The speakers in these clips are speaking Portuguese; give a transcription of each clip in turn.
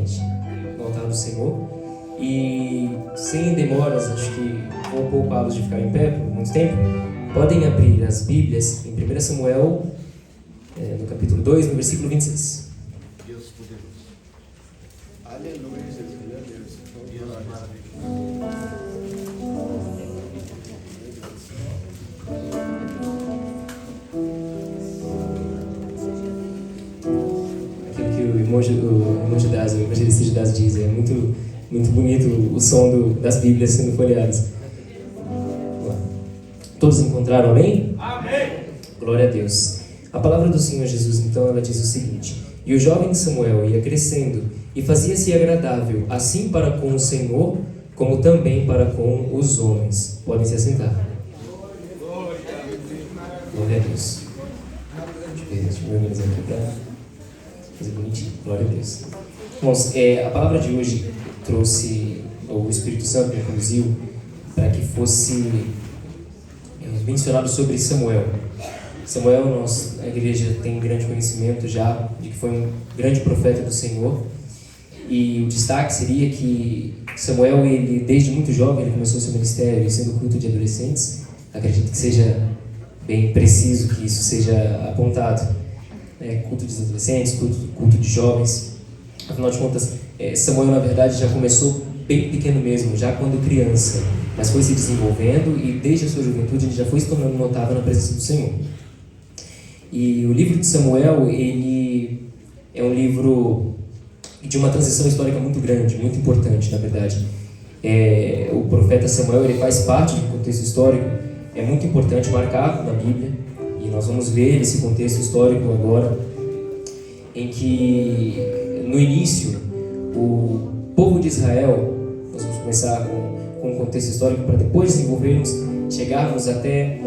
presente no altar do Senhor. E sem demoras, acho que vou poupá-los de ficar em pé por muito tempo. Podem abrir as Bíblias em 1 Samuel, no capítulo 2, no versículo 26. Deus poderoso. Aleluia, Jesus. Deus maravilhoso. Aquilo que o irmão Judas, o evangelista Judas diz, é muito bonito o som das Bíblias sendo folheadas. Todos encontraram, amém? Amém! Glória a Deus. A palavra do Senhor Jesus, então, ela diz o seguinte: E o jovem Samuel ia crescendo e fazia-se agradável, assim para com o Senhor, como também para com os homens. Podem se assentar. Glória a Deus. Deixa eu me organizar aqui para fazer bonitinho. Glória a Deus. Irmãos, a palavra de hoje trouxe, o Espírito Santo me conduziu para que fosse mencionado sobre Samuel. Samuel, a igreja tem grande conhecimento já de que foi um grande profeta do Senhor. E o destaque seria que Samuel, ele desde muito jovem, ele começou seu ministério sendo culto de adolescentes. Acredito que seja bem preciso que isso seja apontado. Culto de adolescentes, culto de jovens. Afinal de contas, Samuel, na verdade, já começou bem pequeno mesmo, já quando criança, mas foi se desenvolvendo e desde a sua juventude ele já foi se tornando notável na presença do Senhor. E o livro de Samuel, ele é um livro de uma transição histórica muito grande, muito importante, na verdade. O profeta Samuel, ele faz parte de um contexto histórico, é muito importante, marcado na Bíblia, e nós vamos ver esse contexto histórico agora, em que, no início, o povo de Israel, nós vamos começar com um contexto histórico para depois desenvolvermos, chegarmos até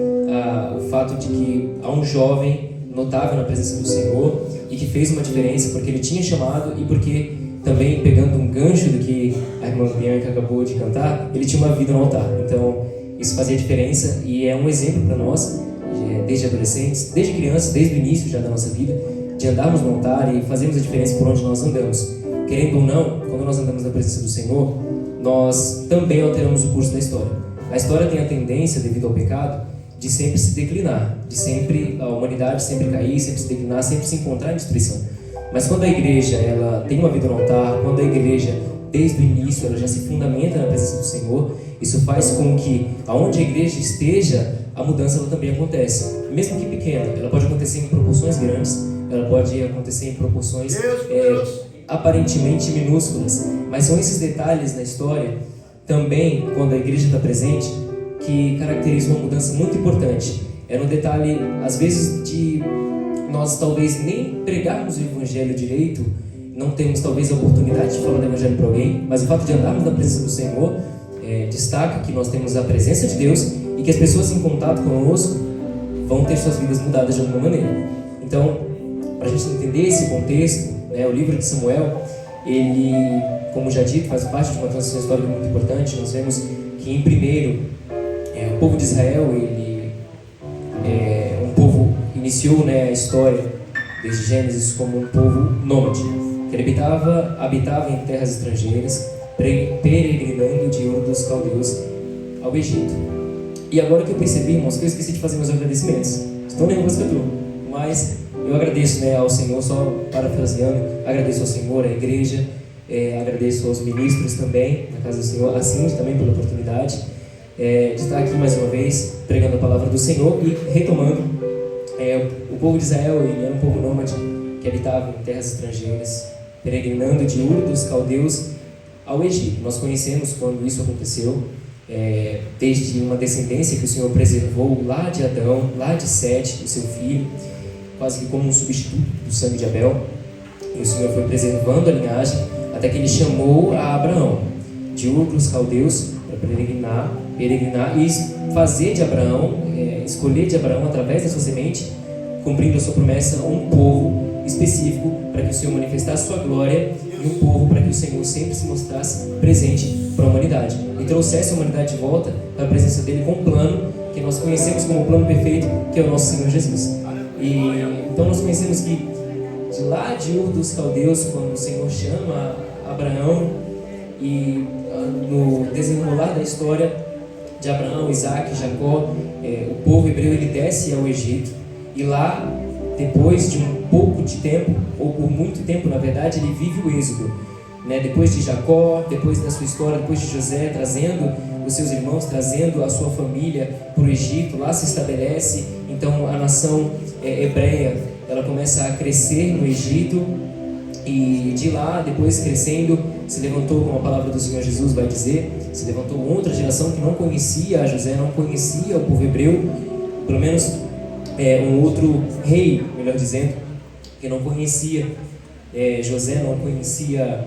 o fato de que há um jovem notável na presença do Senhor e que fez uma diferença porque ele tinha chamado e porque também, pegando um gancho do que a irmã Bianca acabou de cantar, ele tinha uma vida no altar. Então, isso fazia diferença e é um exemplo para nós, desde adolescentes, desde crianças, desde o início já da nossa vida, de andarmos no altar e fazermos a diferença por onde nós andamos. Querendo ou não, quando nós andamos na presença do Senhor, nós também alteramos o curso da história. A história tem a tendência, devido ao pecado, de sempre se declinar, de sempre a humanidade sempre cair, sempre se declinar, sempre se encontrar em destruição. Mas quando a igreja ela tem uma vida no altar, quando a igreja desde o início ela já se fundamenta na presença do Senhor, isso faz com que aonde a igreja esteja, a mudança ela também acontece, mesmo que pequena. Ela pode acontecer em proporções grandes, ela pode acontecer em proporções aparentemente minúsculas, mas são esses detalhes na história também, quando a igreja está presente, que caracteriza uma mudança muito importante. É no detalhe, às vezes, de nós talvez nem pregarmos o evangelho direito, não temos talvez a oportunidade de falar do evangelho para alguém, mas o fato de andarmos na presença do Senhor destaca que nós temos a presença de Deus e que as pessoas em contato conosco vão ter suas vidas mudadas de alguma maneira. Então, para a gente entender esse contexto, o livro de Samuel, ele, como já dito, faz parte de uma transição histórica muito importante. Nós vemos que, em primeiro, o povo de Israel, ele um povo iniciou a história desde Gênesis como um povo nômade, que ele habitava em terras estrangeiras, peregrinando de Ur dos Caldeus ao Egito. E agora que eu percebi, irmãos, que eu esqueci de fazer meus agradecimentos. Estou nervoso que eu estou, mas eu agradeço ao Senhor, só parafraseando, agradeço ao Senhor, à igreja, agradeço aos ministros também, na casa do Senhor, assim também pela oportunidade de estar aqui mais uma vez, pregando a palavra do Senhor e retomando. O povo de Israel, ele era um povo nômade que habitava em terras estrangeiras, peregrinando de Ur dos Caldeus ao Egito. Nós conhecemos quando isso aconteceu, desde uma descendência que o Senhor preservou lá de Adão, lá de Sete, o seu filho, quase que como um substituto do sangue de Abel. E o Senhor foi preservando a linhagem até que ele chamou a Abraão de Ur dos Caldeus para peregrinar e fazer de Abraão, escolher de Abraão através da sua semente, cumprindo a sua promessa, um povo específico para que o Senhor manifestasse sua glória e um povo para que o Senhor sempre se mostrasse presente para a humanidade e trouxesse a humanidade de volta para a presença dele com um plano que nós conhecemos como o plano perfeito, que é o nosso Senhor Jesus. E então nós conhecemos que de lá de Ur dos Caldeus, quando o Senhor chama Abraão e no desenrolar da história de Abraão, Isaac, Jacó, o povo hebreu ele desce ao Egito e lá, depois de um pouco de tempo, ou por muito tempo na verdade, ele vive o êxodo, né? Depois de Jacó, depois da sua história, depois de José trazendo os seus irmãos, trazendo a sua família para o Egito, lá se estabelece então a nação hebreia, ela começa a crescer no Egito e de lá, depois crescendo, se levantou, como a palavra do Senhor Jesus vai dizer, se levantou outra geração que não conhecia a José, não conhecia o povo hebreu, pelo menos um outro rei, melhor dizendo, que não conhecia José, não conhecia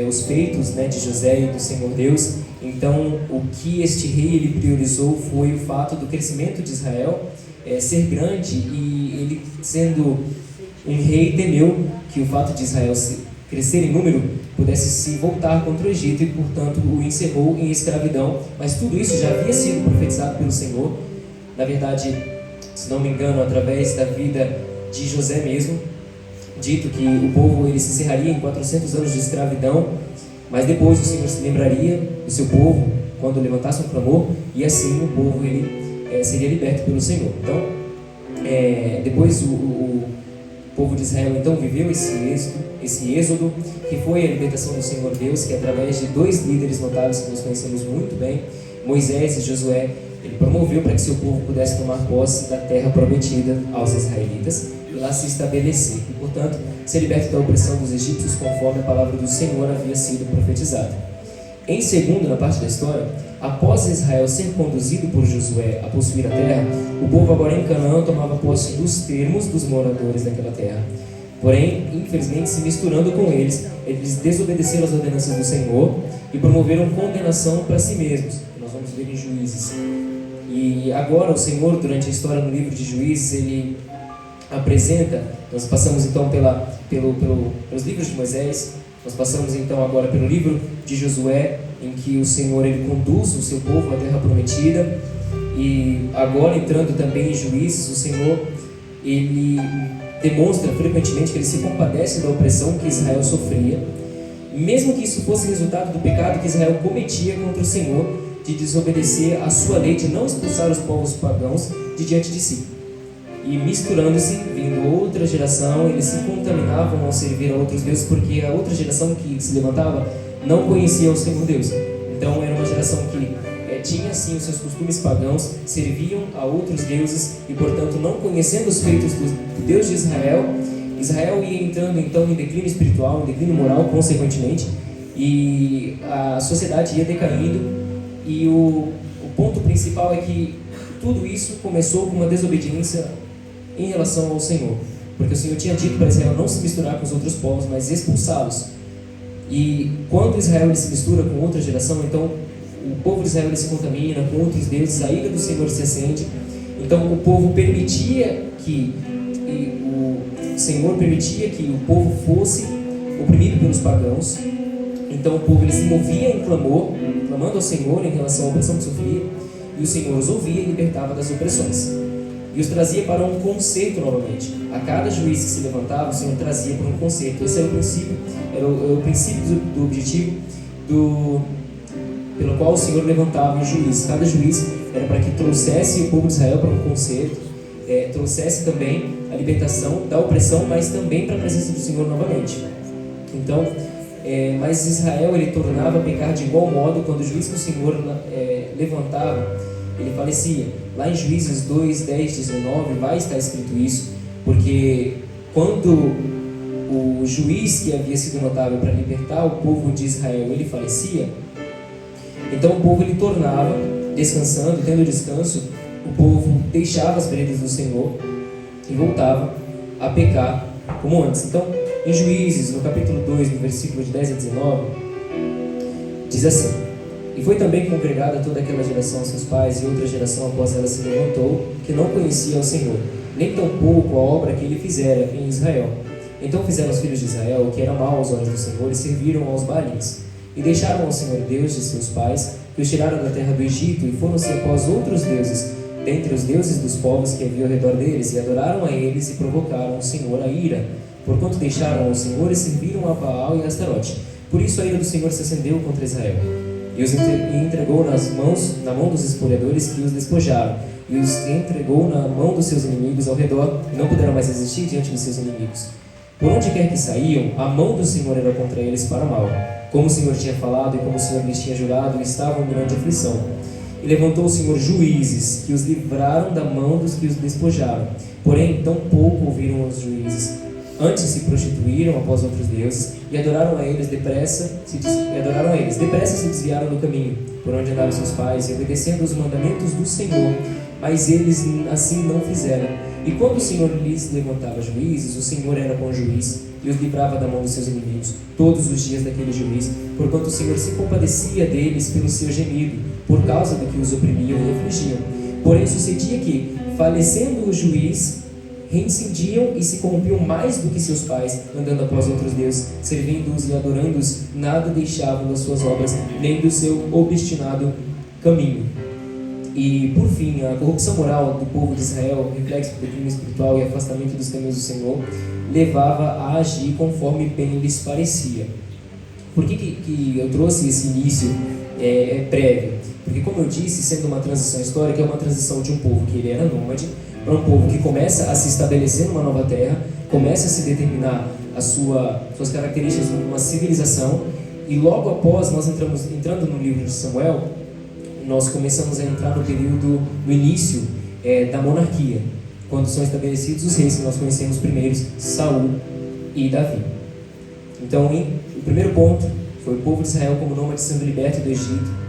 os feitos, né, de José e do Senhor Deus. Então, o que este rei ele priorizou foi o fato do crescimento de Israel ser grande, e ele, sendo um rei, temeu que o fato de Israel crescer em número pudesse se voltar contra o Egito e, portanto, o encerrou em escravidão. Mas tudo isso já havia sido profetizado pelo Senhor, na verdade, se não me engano, através da vida de José mesmo, dito que o povo ele se encerraria em 400 anos de escravidão, mas depois o Senhor se lembraria do seu povo quando levantasse um clamor, e assim o povo ele seria liberto pelo Senhor. Então, depois o povo de Israel então viveu esse êxodo, que foi a libertação do Senhor Deus, que através de dois líderes notáveis que nós conhecemos muito bem, Moisés e Josué, ele promoveu para que seu povo pudesse tomar posse da terra prometida aos israelitas e lá se estabelecer, e portanto ser liberto da opressão dos egípcios, conforme a palavra do Senhor havia sido profetizada. Em segundo, na parte da história, após Israel ser conduzido por Josué a possuir a terra, o povo agora em Canaã tomava posse dos termos dos moradores daquela terra. Porém, infelizmente, se misturando com eles desobedeceram às ordenanças do Senhor e promoveram condenação para si mesmos, que nós vamos ver em Juízes. E agora o Senhor, durante a história no livro de Juízes, ele apresenta, nós passamos então pelos livros de Moisés, nós passamos então agora pelo livro de Josué, em que o Senhor ele conduz o seu povo à terra prometida, e agora entrando também em Juízes, o Senhor ele demonstra frequentemente que ele se compadece da opressão que Israel sofria, mesmo que isso fosse resultado do pecado que Israel cometia contra o Senhor, de desobedecer a sua lei, de não expulsar os povos pagãos de diante de si. E misturando-se, vindo outra geração, eles se contaminavam ao servir a outros deuses, porque a outra geração que se levantava não conhecia o Senhor Deus. Então era uma geração que tinha sim os seus costumes pagãos, serviam a outros deuses e, portanto, não conhecendo os feitos do Deus de Israel, Israel ia entrando então em declínio espiritual, em declínio moral, consequentemente, e a sociedade ia decaindo. E o ponto principal é que tudo isso começou com uma desobediência em relação ao Senhor, porque o Senhor tinha dito para Israel não se misturar com os outros povos, mas expulsá-los. E quando Israel ele se mistura com outra geração, então o povo de Israel ele se contamina com outros deuses, a ira do Senhor se acende. Então o povo permitia que o Senhor permitia que o povo fosse oprimido pelos pagãos. Então o povo ele se movia em clamor, clamando ao Senhor em relação à opressão que sofria, e o Senhor os ouvia e libertava das opressões, e os trazia para um conserto novamente. A cada juiz que se levantava, o Senhor trazia para um conserto. Esse era o princípio do objetivo pelo qual o Senhor levantava um juiz. Cada juiz era para que trouxesse o povo de Israel para um conserto, trouxesse também a libertação da opressão, mas também para a presença do Senhor novamente. Então, mas Israel ele tornava a pecar de igual modo quando o juiz que o Senhor levantava, ele falecia. Lá em Juízes 2, 10, 19 vai estar escrito isso, porque quando o juiz que havia sido notável para libertar o povo de Israel, ele falecia, então o povo ele tornava, descansando, tendo descanso, o povo deixava as veredas do Senhor e voltava a pecar como antes. Então, em Juízes, no capítulo 2, no versículo de 10 a 19, diz assim: E foi também congregada toda aquela geração a seus pais, e outra geração após ela se levantou, que não conhecia ao Senhor, nem tampouco a obra que ele fizera em Israel. Então fizeram os filhos de Israel o que era mal aos olhos do Senhor, e serviram aos Baalins, e deixaram ao Senhor Deus de seus pais, que os tiraram da terra do Egito, e foram-se após outros deuses, dentre os deuses dos povos que havia ao redor deles, e adoraram a eles, e provocaram o Senhor a ira, porquanto deixaram ao Senhor e serviram a Baal e a Astarote. Por isso a ira do Senhor se acendeu contra Israel, e os entregou na mão dos espoliadores que os despojaram, e os entregou na mão dos seus inimigos ao redor, e não puderam mais resistir diante de seus inimigos. Por onde quer que saíam, a mão do Senhor era contra eles para mal. Como o Senhor tinha falado e como o Senhor lhes tinha jurado, estavam em grande aflição. E levantou o Senhor juízes, que os livraram da mão dos que os despojaram. Porém, tão pouco ouviram os juízes. Antes se prostituíram após outros deuses e adoraram a eles. Depressa se desviaram do caminho por onde andaram seus pais, e obedecendo os mandamentos do Senhor. Mas eles assim não fizeram. E quando o Senhor lhes levantava juízes, o Senhor era bom juiz e os livrava da mão dos seus inimigos todos os dias daquele juiz, porquanto o Senhor se compadecia deles pelo seu gemido, por causa do que os oprimiam e afligiam. Porém sucedia que, falecendo o juiz, reincindiam e se corrompiam mais do que seus pais, andando após outros deuses, servindo-os e adorando-os, nada deixavam das suas obras, nem do seu obstinado caminho. E, por fim, a corrupção moral do povo de Israel, reflexo do declínio espiritual e afastamento dos caminhos do Senhor, levava a agir conforme bem lhes parecia. Por que eu trouxe esse início prévio? Porque, como eu disse, sendo uma transição histórica, é uma transição de um povo que ele era nômade para um povo que começa a se estabelecer numa nova terra, começa a se determinar suas características como uma civilização, e logo após nós entrando no livro de Samuel, nós começamos a entrar no início da monarquia, quando são estabelecidos os reis que nós conhecemos primeiros, Saul e Davi. Então, o primeiro ponto foi o povo de Israel como nômade sendo liberto do Egito.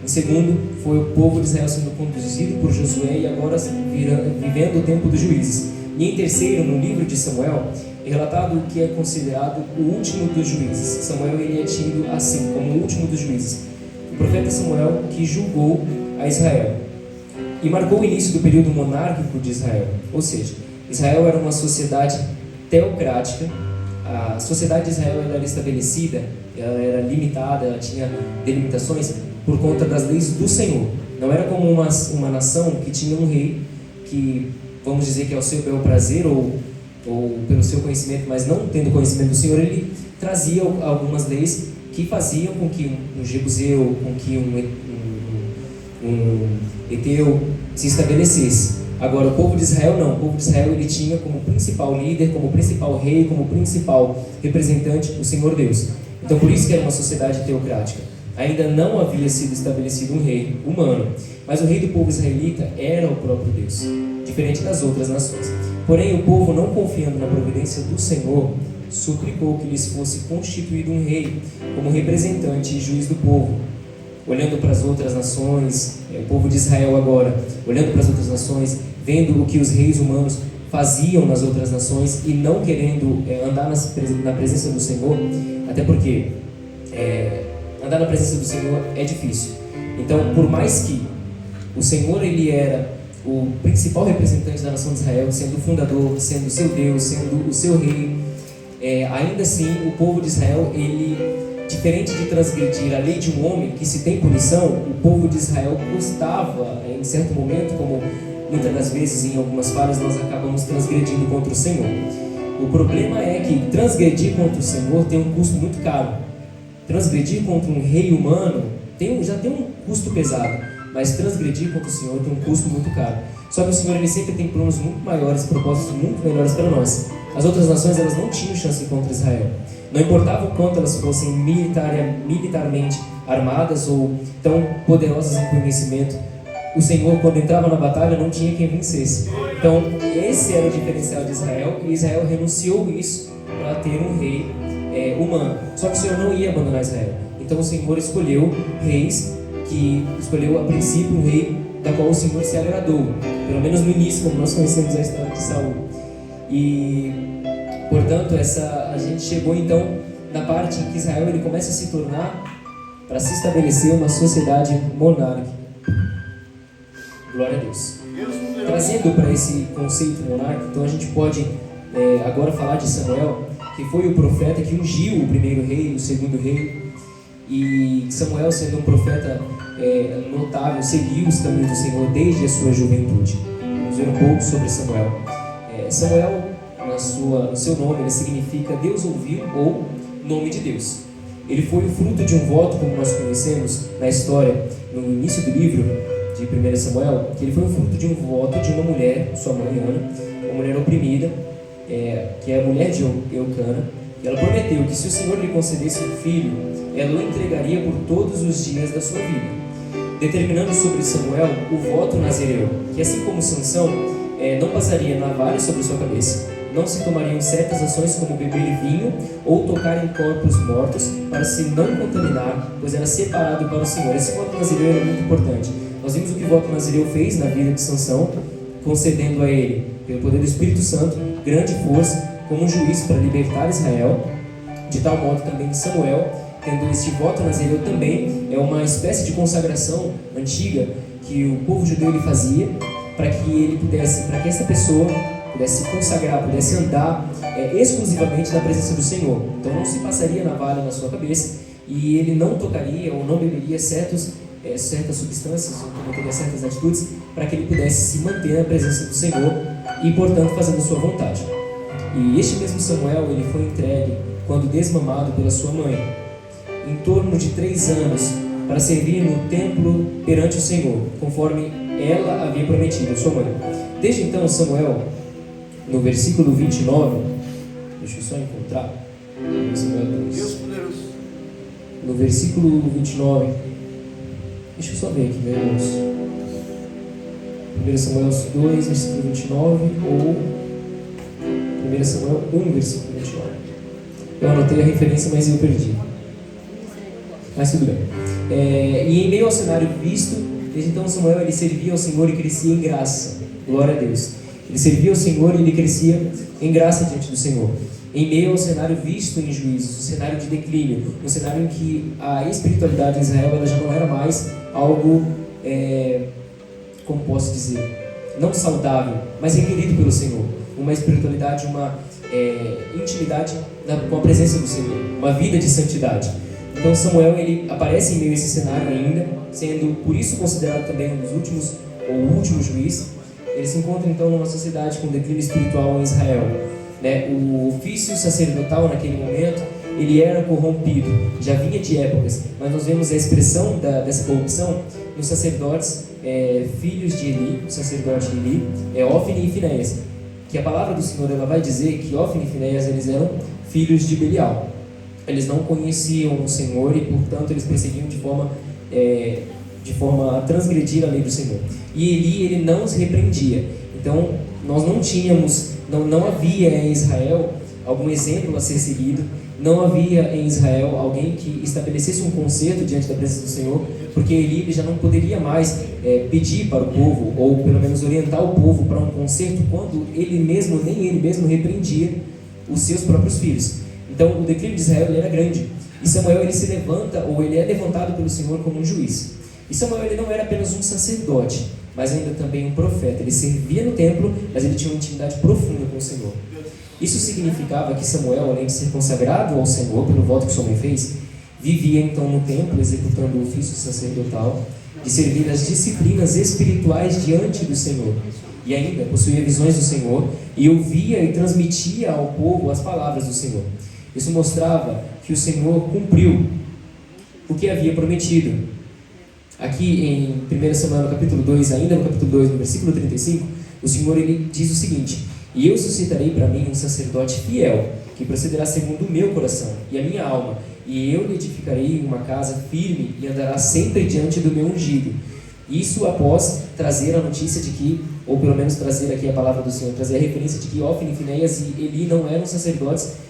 Em segundo, foi o povo de Israel sendo conduzido por Josué e agora vivendo o tempo dos juízes. E em terceiro, no livro de Samuel, é relatado o que é considerado o último dos juízes. Samuel ele é tido assim, como o último dos juízes. O profeta Samuel que julgou a Israel e marcou o início do período monárquico de Israel. Ou seja, Israel era uma sociedade teocrática. A sociedade de Israel era estabelecida, ela era limitada, ela tinha delimitações por conta das leis do Senhor. Não era como uma nação que tinha um rei que, vamos dizer que ao seu bel prazer ou pelo seu conhecimento, mas não tendo conhecimento do Senhor, ele trazia algumas leis que faziam com que um jebuseu, com que um heteu se estabelecesse. Agora, o povo de Israel não. O povo de Israel ele tinha como principal líder, como principal rei, como principal representante o Senhor Deus. Então, por isso que era uma sociedade teocrática. Ainda não havia sido estabelecido um rei humano, mas o rei do povo israelita era o próprio Deus, diferente das outras nações. Porém, o povo, não confiando na providência do Senhor, suplicou que lhes fosse constituído um rei como representante e juiz do povo. Olhando para as outras nações, o povo de Israel agora, olhando para as outras nações, vendo o que os reis humanos faziam nas outras nações e não querendo andar na presença do Senhor, até porque andar na presença do Senhor é difícil. Então, por mais que o Senhor ele era o principal representante da nação de Israel, sendo o fundador, sendo o seu Deus, sendo o seu rei, ainda assim o povo de Israel, ele, diferente de transgredir a lei de um homem que se tem punição, o povo de Israel gostava, em certo momento, como muitas das vezes em algumas falhas nós acabamos transgredindo contra o Senhor. O problema é que transgredir contra o Senhor tem um custo muito caro. Transgredir contra um rei humano já tem um custo pesado, mas transgredir contra o Senhor tem um custo muito caro. Só que o Senhor ele sempre tem planos muito maiores, propósitos muito melhores para nós. As outras nações elas não tinham chance contra Israel. Não importava o quanto elas fossem militarmente armadas ou tão poderosas em conhecimento, o Senhor, quando entrava na batalha, não tinha quem vencesse. Então, esse era o diferencial de Israel, e Israel renunciou isso para ter um rei humano. Só que o Senhor não ia abandonar Israel. Então, o Senhor escolheu reis, que escolheu a princípio um rei da qual o Senhor se agradou, pelo menos no início, como nós conhecemos a história de Saul. E, portanto, a gente chegou então na parte em que Israel ele começa a se tornar, para se estabelecer, uma sociedade monárquica. Glória a Deus. Trazendo para esse conceito monárquico, então a gente pode agora falar de Samuel, que foi o profeta que ungiu o primeiro rei, o segundo rei. E Samuel, sendo um profeta notável, seguiu os caminhos do Senhor desde a sua juventude. Vamos ver um pouco sobre Samuel. Samuel, no seu nome, ele significa Deus ouviu ou nome de Deus. ele foi o fruto de um voto, como nós conhecemos na história, no início do livro de 1 Samuel, que ele foi o fruto de um voto de uma mulher, sua mãe Ana, uma mulher oprimida, que é a mulher de Eucana, e ela prometeu que se o Senhor lhe concedesse um filho, ela o entregaria por todos os dias da sua vida, determinando sobre Samuel o voto nazireu, que assim como Sansão, não passaria navalha sobre sua cabeça, não se tomariam certas ações como beber vinho ou tocar em corpos mortos para se não contaminar, pois era separado para o Senhor. Esse voto nazireu é muito importante. Nós vimos o que o voto nazireu fez na vida de Sansão, concedendo a ele, pelo poder do Espírito Santo, grande força como um juiz para libertar Israel. De tal modo também Samuel, tendo este voto nazireu também, é uma espécie de consagração antiga que o povo judeu ele fazia para que essa pessoa pudesse se consagrar, pudesse andar exclusivamente na presença do Senhor. Então não se passaria navalha na sua cabeça e ele não tocaria ou não beberia certas substâncias, ou cometeria certas atitudes para que ele pudesse se manter na presença do Senhor e, portanto, fazendo a sua vontade. E este mesmo Samuel, ele foi entregue quando desmamado pela sua mãe, em torno de 3 anos, para servir no templo perante o Senhor, conforme ela havia prometido a sua mãe. Desde então, Samuel, no versículo 29, deixa eu só encontrar, Samuel 2, no versículo 29, deixa eu só ver aqui, meus irmãos, 1 Samuel 2, versículo 29, ou 1 Samuel 1, versículo 29. Eu anotei a referência, mas eu perdi. Mas tudo bem. E em meio ao cenário visto, desde então Samuel ele servia ao Senhor e crescia em graça. Glória a Deus. Ele servia ao Senhor e ele crescia em graça diante do Senhor. Em meio ao cenário visto em juízos, o cenário de declínio, um cenário em que a espiritualidade de Israel ela já não era mais algo, como posso dizer, não saudável, mas requerido pelo Senhor. Uma espiritualidade, uma intimidade com a presença do Senhor, uma vida de santidade. Então Samuel ele aparece em meio a esse cenário ainda, sendo por isso considerado também um dos últimos, ou o último juiz. Ele se encontra então numa sociedade com declínio espiritual em Israel. O ofício sacerdotal naquele momento ele era corrompido, já vinha de épocas, mas nós vemos a expressão dessa corrupção nos sacerdotes filhos de Eli, o sacerdote Eli, Ófine e Finéias, que a palavra do Senhor ela vai dizer que Ófine e Finéias eles eram filhos de Belial. Eles não conheciam o Senhor e, portanto, eles perseguiam de forma a transgredir a lei do Senhor. E Eli, ele não os repreendia. Então, nós não tínhamos, não havia em Israel algum exemplo a ser seguido, não havia em Israel alguém que estabelecesse um conserto diante da presença do Senhor, porque Eli ele já não poderia mais pedir para o povo, ou pelo menos orientar o povo para um conserto, quando nem ele mesmo repreendia os seus próprios filhos. Então, o declínio de Israel ele era grande. E Samuel ele se levanta, ou ele é levantado pelo Senhor como um juiz. E Samuel ele não era apenas um sacerdote, mas ainda também um profeta. Ele servia no templo, mas ele tinha uma intimidade profunda com o Senhor. Isso significava que Samuel, além de ser consagrado ao Senhor pelo voto que sua mãe fez, vivia então no templo, executando o ofício sacerdotal, de servir as disciplinas espirituais diante do Senhor. E ainda possuía visões do Senhor e ouvia e transmitia ao povo as palavras do Senhor. Isso mostrava que o Senhor cumpriu o que havia prometido. Aqui em 1 Samuel, no capítulo 2, ainda no capítulo 2, no versículo 35, o Senhor ele diz o seguinte: e eu suscitarei para mim um sacerdote fiel, que procederá segundo o meu coração e a minha alma, e eu lhe edificarei uma casa firme e andará sempre diante do meu ungido. Isso após trazer a notícia de que, ou pelo menos trazer aqui a palavra do Senhor, trazer a referência de que Ófine, Finéias e Eli não eram sacerdotes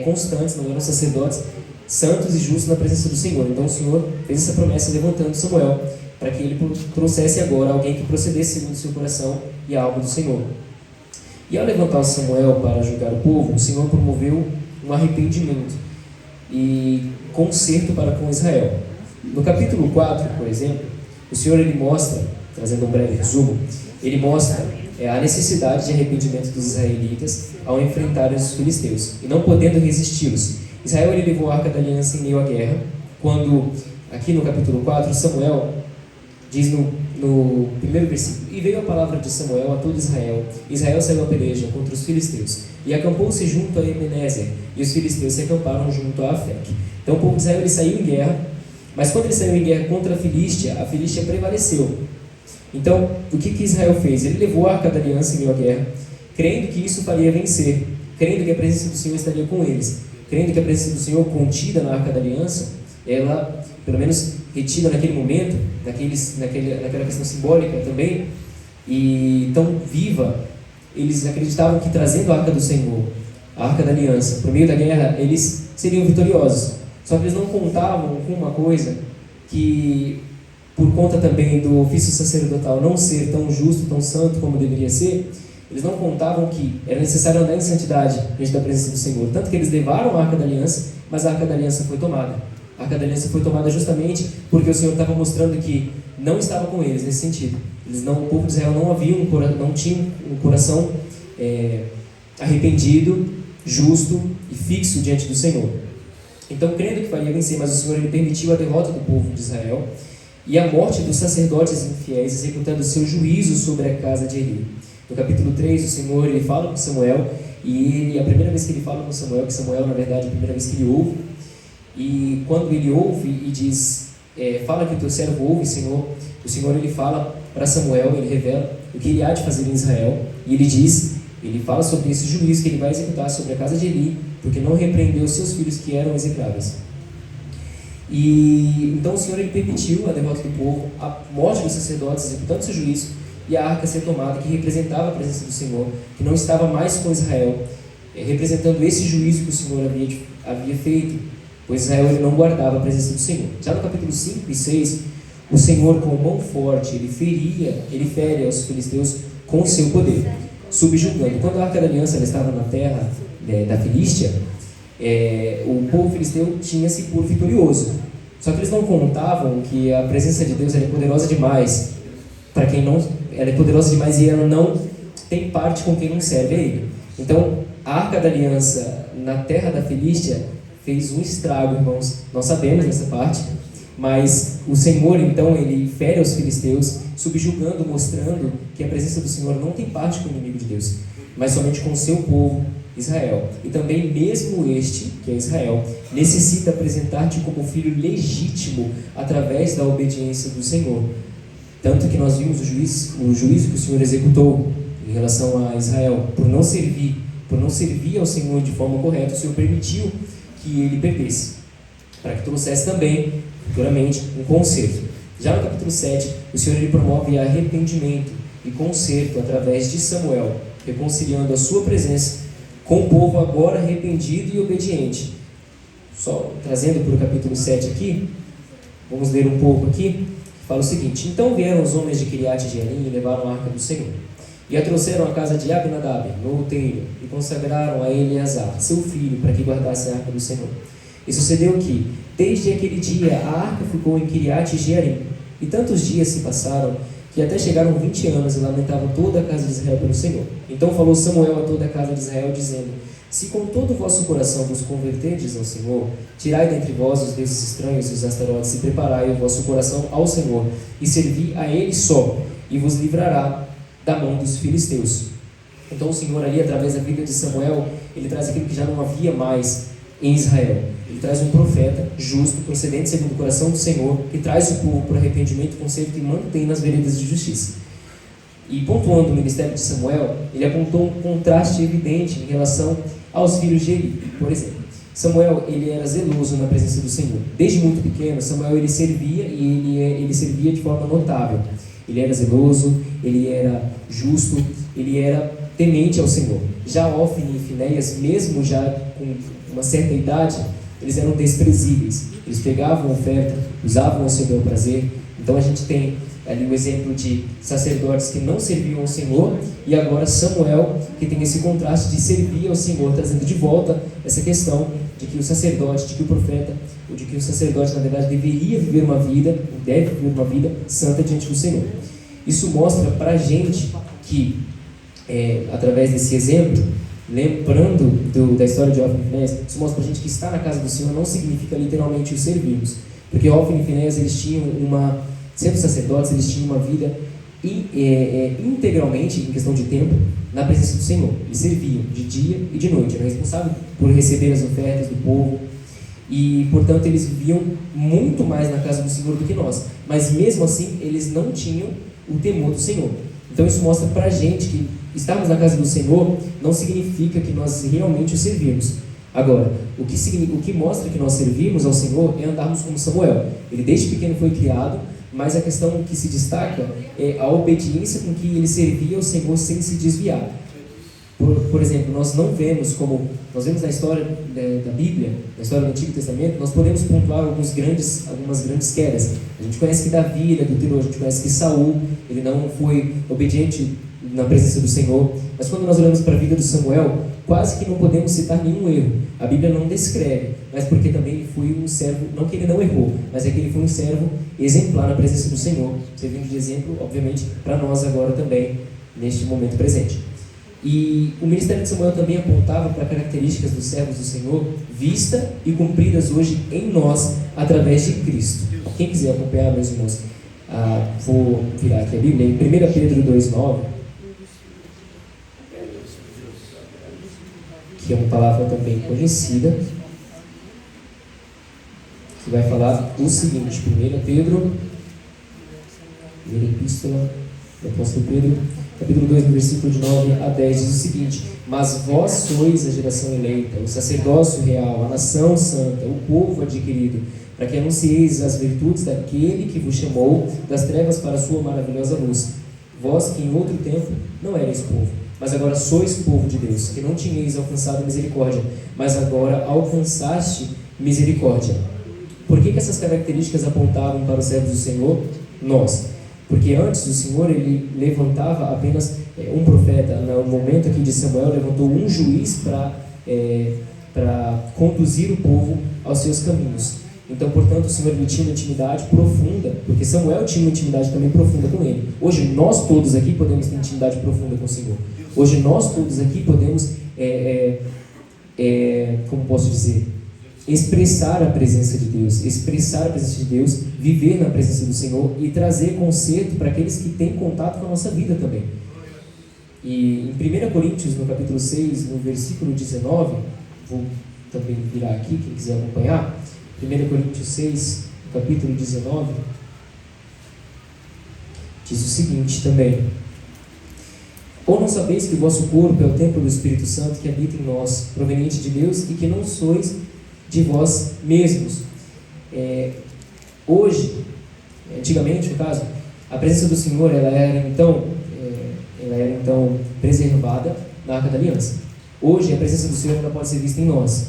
constantes, não eram sacerdotes santos e justos na presença do Senhor. Então o Senhor fez essa promessa levantando Samuel, para que ele trouxesse agora alguém que procedesse segundo o seu coração e a alma do Senhor. E ao levantar Samuel para julgar o povo, o Senhor promoveu um arrependimento e conserto para com Israel. No capítulo 4, por exemplo, o Senhor ele mostra, trazendo um breve resumo, ele mostra a necessidade de arrependimento dos israelitas ao enfrentarem os filisteus e não podendo resisti-los. Israel ele levou a Arca da Aliança em meio à guerra, quando, aqui no capítulo 4, Samuel diz no primeiro versículo: E veio a palavra de Samuel a todo Israel. Israel saiu a peleja contra os filisteus, e acampou-se junto a Ebenezer, e os filisteus se acamparam junto a Afec. Então o povo de Israel ele saiu em guerra, mas quando ele saiu em guerra contra a Filístia prevaleceu. Então, o que Israel fez? Ele levou a Arca da Aliança em meio à guerra, crendo que isso faria vencer, crendo que a presença do Senhor estaria com eles, crendo que a presença do Senhor contida na Arca da Aliança, ela, pelo menos retida naquele momento, naquela questão simbólica também, e tão viva, eles acreditavam que trazendo a Arca do Senhor, a Arca da Aliança, por meio da guerra, eles seriam vitoriosos. Só que eles não contavam com uma coisa que, por conta também do ofício sacerdotal não ser tão justo, tão santo como deveria ser, eles não contavam que era necessário andar em santidade diante da presença do Senhor. Tanto que eles levaram a Arca da Aliança, mas a Arca da Aliança foi tomada. A Arca da Aliança foi tomada justamente porque o Senhor estava mostrando que não estava com eles nesse sentido. O povo de Israel não tinha um coração arrependido, justo e fixo diante do Senhor. Então, crendo que faria vencer, mas o Senhor ele permitiu a derrota do povo de Israel e a morte dos sacerdotes infiéis, executando o seu juízo sobre a casa de Eli. No capítulo 3, o Senhor ele fala com Samuel, e a primeira vez que ele fala com Samuel, que Samuel, na verdade, é a primeira vez que ele ouve, e quando ele ouve e diz, fala que o teu servo ouve, Senhor, o Senhor ele fala para Samuel, ele revela o que ele há de fazer em Israel, e ele fala sobre esse juízo que ele vai executar sobre a casa de Eli, porque não repreendeu os seus filhos que eram execráveis. E então o Senhor ele permitiu a derrota do povo, a morte dos sacerdotes, executando seu juízo, e a arca ser tomada, que representava a presença do Senhor, que não estava mais com Israel, representando esse juízo que o Senhor havia feito, pois Israel ele não guardava a presença do Senhor. Já no capítulo 5 e 6, o Senhor com mão forte, ele fere aos filisteus com o seu poder, subjugando. Quando a Arca da Aliança ela estava na terra da Filístia, o povo filisteu tinha-se por vitorioso. Só que eles não contavam que a presença de Deus era poderosa demais para quem não, ela é poderosa demais e ela não tem parte com quem não serve a Ele. Então, a Arca da Aliança na terra da Filístia fez um estrago, irmãos. Nós sabemos dessa parte, mas o Senhor, então, ele fere aos filisteus, subjugando, mostrando que a presença do Senhor não tem parte com o inimigo de Deus, mas somente com o seu povo, Israel. E também mesmo este, que é Israel, necessita apresentar-te como filho legítimo através da obediência do Senhor. Tanto que nós vimos o juízo que o Senhor executou em relação a Israel, por não servir ao Senhor de forma correta, o Senhor permitiu que ele perdesse, para que trouxesse também, futuramente, um conserto. Já no capítulo 7, o Senhor ele promove arrependimento e conserto através de Samuel, reconciliando a sua presença com o povo agora arrependido e obediente. Só trazendo para o capítulo 7 aqui, vamos ler um pouco aqui, fala o seguinte: Então vieram os homens de Kiriat Jearim e levaram a arca do Senhor, e a trouxeram à casa de Abinadab, no outeiro, e consagraram a Eleazar, seu filho, para que guardasse a arca do Senhor. E sucedeu que, desde aquele dia, a arca ficou em Kiriat Jearim, e tantos dias se passaram, que até chegaram 20 anos e lamentavam toda a casa de Israel pelo Senhor. Então falou Samuel a toda a casa de Israel, dizendo: Se com todo o vosso coração vos converterdes ao Senhor, tirai dentre vós os deuses estranhos e os astarotes, e preparai o vosso coração ao Senhor, e servi a Ele só, e vos livrará da mão dos filisteus. Então o Senhor ali, através da vida de Samuel, ele traz aquilo que já não havia mais em Israel. Ele traz um profeta justo, procedente segundo o coração do Senhor, que traz o povo para arrependimento, conserto e mantém nas veredas de justiça. E pontuando o ministério de Samuel, ele apontou um contraste evidente em relação aos filhos de Eli. Por exemplo, Samuel ele era zeloso na presença do Senhor. Desde muito pequeno, Samuel ele servia e ele servia de forma notável. Ele era zeloso, ele era justo, ele era temente ao Senhor. Já Ofni e Finéias, mesmo já com uma certa idade, eles eram desprezíveis. Eles pegavam a oferta, usavam ao seu bel prazer. Então a gente tem ali o exemplo de sacerdotes que não serviam ao Senhor, e agora Samuel, que tem esse contraste de servir ao Senhor, trazendo de volta essa questão de que o sacerdote, de que o profeta, ou de que o sacerdote, na verdade, deve viver uma vida santa diante do Senhor. Isso mostra para a gente que, através desse exemplo, lembrando da história de Ofni e Finéias, isso mostra para a gente que estar na casa do Senhor não significa literalmente o servirmos, porque Ofni e Finéias eles tinham sendo sacerdotes, eles tinham uma vida integralmente, em questão de tempo, na presença do Senhor. Eles serviam de dia e de noite, eram responsáveis por receber as ofertas do povo, e, portanto, eles viviam muito mais na casa do Senhor do que nós. Mas, mesmo assim, eles não tinham o temor do Senhor. Então, isso mostra pra gente que estarmos na casa do Senhor não significa que nós realmente o servimos. Agora, o que mostra que nós servimos ao Senhor é andarmos como Samuel. Ele desde pequeno foi criado, mas a questão que se destaca é a obediência com que ele servia ao Senhor sem se desviar. Por exemplo, nós vemos na história da Bíblia, na história do Antigo Testamento, nós podemos pontuar algumas grandes quedas. A gente conhece que Davi ele adulterou, a gente conhece que Saul ele não foi obediente na presença do Senhor. Mas quando nós olhamos para a vida do Samuel, quase que não podemos citar nenhum erro. A Bíblia não descreve, mas porque também ele foi um servo, não que ele não errou, mas é que ele foi um servo exemplar na presença do Senhor, servindo de exemplo, obviamente, para nós agora também, neste momento presente. E o ministério de Samuel também apontava para características dos servos do Senhor, vista e cumpridas hoje em nós, através de Cristo. Quem quiser acompanhar, meus irmãos, vou virar aqui a Bíblia, em 1 Pedro 2,9, que é uma palavra também conhecida, que vai falar o seguinte: 1 Pedro, primeira epístola do apóstolo Pedro, capítulo 2, no versículo de 9 a 10, diz o seguinte: mas vós sois a geração eleita, o sacerdócio real, a nação santa, o povo adquirido, para que anuncieis as virtudes daquele que vos chamou das trevas para a sua maravilhosa luz. Vós que em outro tempo não erais povo, mas agora sois povo de Deus, que não tinhais alcançado misericórdia, mas agora alcançaste misericórdia. Por que essas características apontavam para os servos do Senhor? Nós. Porque antes o Senhor ele levantava apenas um profeta. No momento aqui de Samuel, levantou um juiz para conduzir o povo aos seus caminhos. Então, portanto, o Senhor ele tinha uma intimidade profunda, porque Samuel tinha uma intimidade também profunda com ele. Hoje nós todos aqui podemos ter intimidade profunda com o Senhor. Hoje nós todos aqui podemos, como posso dizer, expressar a presença de Deus, viver na presença do Senhor e trazer conserto para aqueles que têm contato com a nossa vida também. E em 1 Coríntios, no capítulo 6, no versículo 19, vou também virar aqui, quem quiser acompanhar, 1 Coríntios 6, capítulo 19, diz o seguinte também: ou não sabeis que o vosso corpo é o templo do Espírito Santo que habita em nós, proveniente de Deus, e que não sois de vós mesmos? Hoje, antigamente no caso, a presença do Senhor ela era então preservada na Arca da Aliança. Hoje a presença do Senhor não pode ser vista em nós.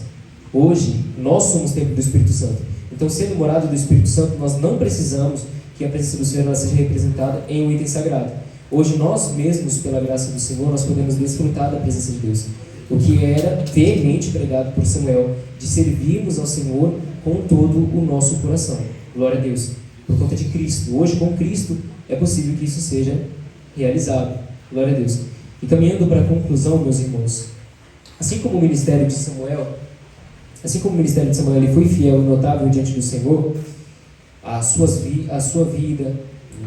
Hoje nós somos o templo do Espírito Santo. Então, sendo morada do Espírito Santo, nós não precisamos que a presença do Senhor ela seja representada em um item sagrado. Hoje nós mesmos, pela graça do Senhor, nós podemos desfrutar da presença de Deus. O que era veemente pregado por Samuel, de servirmos ao Senhor com todo o nosso coração. Glória a Deus. Por conta de Cristo. Hoje, com Cristo, é possível que isso seja realizado. Glória a Deus. E caminhando para a conclusão, meus irmãos, assim como o ministério de Samuel ele foi fiel e notável diante do Senhor, a sua vida,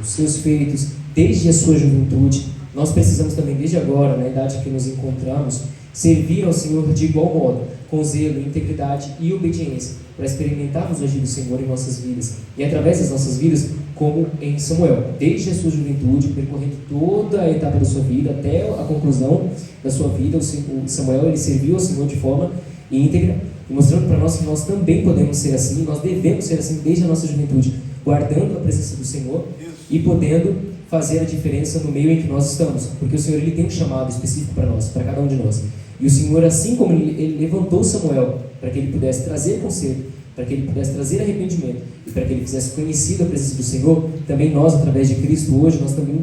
os seus feitos, desde a sua juventude, nós precisamos também, desde agora, na idade que nos encontramos, servir ao Senhor de igual modo, com zelo, integridade e obediência, para experimentarmos o agir do Senhor em nossas vidas. E através das nossas vidas, como em Samuel, desde a sua juventude, percorrendo toda a etapa da sua vida, até a conclusão da sua vida, o Samuel ele serviu ao Senhor de forma íntegra, e mostrando para nós que nós também podemos ser assim, nós devemos ser assim desde a nossa juventude, guardando a presença do Senhor e podendo fazer a diferença no meio em que nós estamos, porque o Senhor ele tem um chamado específico para nós, para cada um de nós. E o Senhor, assim como ele levantou Samuel para que ele pudesse trazer conserto, para que ele pudesse trazer arrependimento e para que ele fizesse conhecida a presença do Senhor, também nós, através de Cristo, hoje, nós também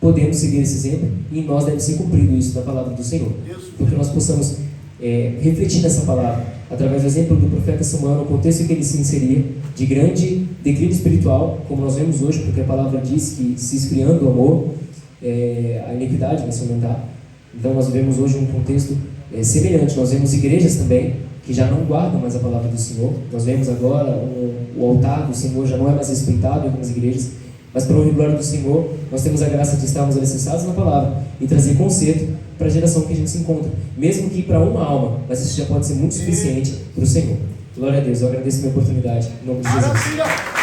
podemos seguir esse exemplo e em nós deve ser cumprido isso da palavra do Senhor, porque nós possamos refletir nessa palavra através do exemplo do profeta Samuel, no contexto em que ele se inseria, de grande declínio espiritual, como nós vemos hoje, porque a palavra diz que se esfriando o amor, a iniquidade vai se aumentar. Então nós vemos hoje um contexto semelhante. Nós vemos igrejas também que já não guardam mais a palavra do Senhor. Nós vemos agora o altar do Senhor já não é mais respeitado em algumas igrejas. Mas para honra e glória do Senhor, nós temos a graça de estarmos alicerçados na palavra e trazer conserto para a geração que a gente se encontra. Mesmo que para uma alma, mas isso já pode ser muito suficiente para o Senhor. Glória a Deus, eu agradeço a minha oportunidade. Em nome de Jesus.